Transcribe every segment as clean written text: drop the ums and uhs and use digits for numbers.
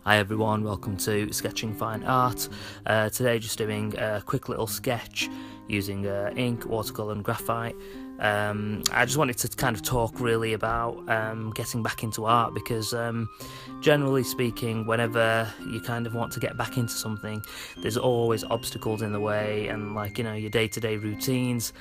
Hi everyone, welcome to Sketching Fine Art. Today just doing a quick little sketch using ink, watercolour and graphite. I just wanted to kind of talk really about getting back into art because generally speaking, whenever you kind of want to get back into something, there's always obstacles in the way and your day-to-day routines.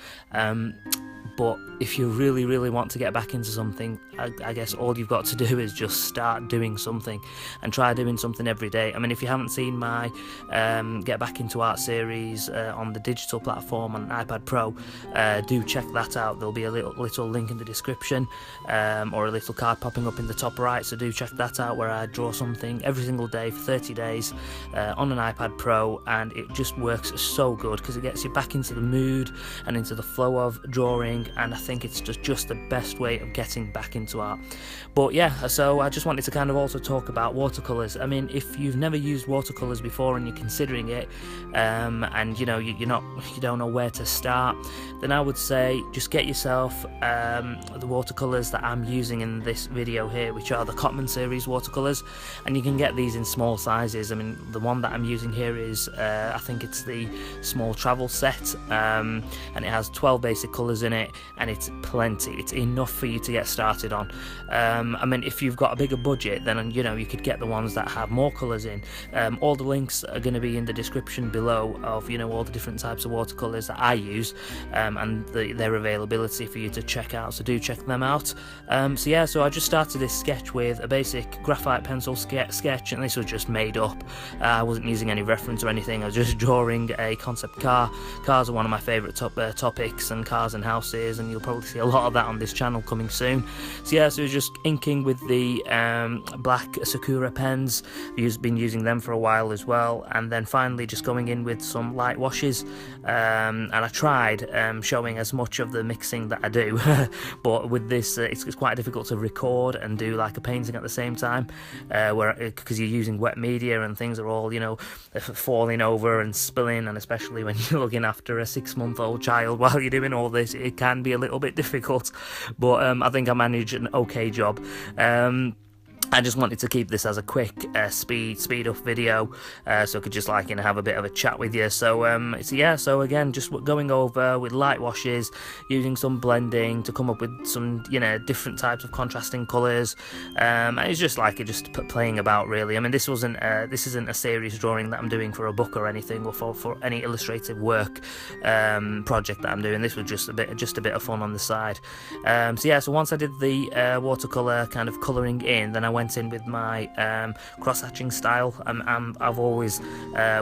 But if you really want to get back into something, I guess all you've got to do is just start doing something and try doing something every day. I mean, if you haven't seen my Get Back Into Art series on the digital platform on iPad Pro, do check that out. There'll be a little link in the description or a little card popping up in the top right, so do check that out, where I draw something every single day for 30 days on an iPad Pro, and it just works so good because it gets you back into the mood and into the flow of drawing, and I think it's just the best way of getting back into art. But yeah, so I just wanted to kind of also talk about watercolours. I mean, if you've never used watercolours before and you're considering it, and you don't know where to start, then I would say just get yourself the watercolours that I'm using in this video here, which are the Cotman series watercolours, and you can get these in small sizes. I mean, the one that I'm using here is I think it's the small travel set, and it has 12 basic colours in it, and it's plenty. It's enough for you to get started on. I mean, if you've got a bigger budget, then you could get the ones that have more colours in. All the links are going to be in the description below of all the different types of watercolours that I use, and their availability for you to check out, so do check them out. So I just started this sketch with a basic graphite pencil sketch, and this was just made up. I wasn't using any reference or anything. I was just drawing a concept car. Cars are one of my favourite topics, and cars and houses, and you'll probably see a lot of that on this channel coming soon. So it was just inking with the black Sakura pens. I've been using them for a while as well, and then finally just going in with some light washes, and I tried showing as much of the mixing that I do but with this it's quite difficult to record and do like a painting at the same time, because you're using wet media and things are all falling over and spilling, and especially when you're looking after a 6-month-old child while you're doing all this, it can be a little bit difficult, but I think I managed an okay job. I just wanted to keep this as a quick speed up video, so I could just have a bit of a chat with you. So again, just going over with light washes, using some blending to come up with some different types of contrasting colours, and it's just playing about really. I mean, this isn't a serious drawing that I'm doing for a book or anything, or for any illustrative work project that I'm doing. This was just a bit of fun on the side. So once I did the watercolour kind of colouring in, then I went in with my cross-hatching style. I've always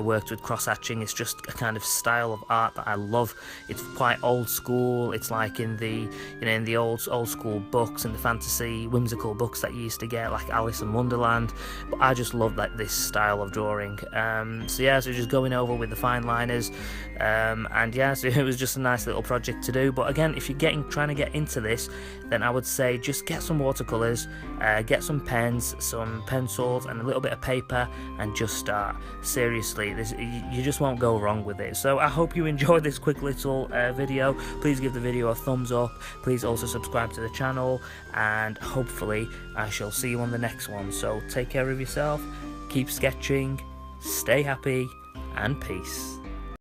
worked with cross-hatching. It's just a kind of style of art that I love. It's quite old school. It's like in the old school books and the fantasy whimsical books that you used to get, like Alice in Wonderland. But I just love this style of drawing. So just going over with the fine liners, so it was just a nice little project to do. But again, if you're trying to get into this, then I would say just get some watercolors, get some pens, some pencils and a little bit of paper, and just start. Seriously, you just won't go wrong with it. So I hope you enjoyed this quick little video. Please give the video a thumbs up. Please also subscribe to the channel, and hopefully I shall see you on the next one. So take care of yourself, keep sketching, stay happy, and peace.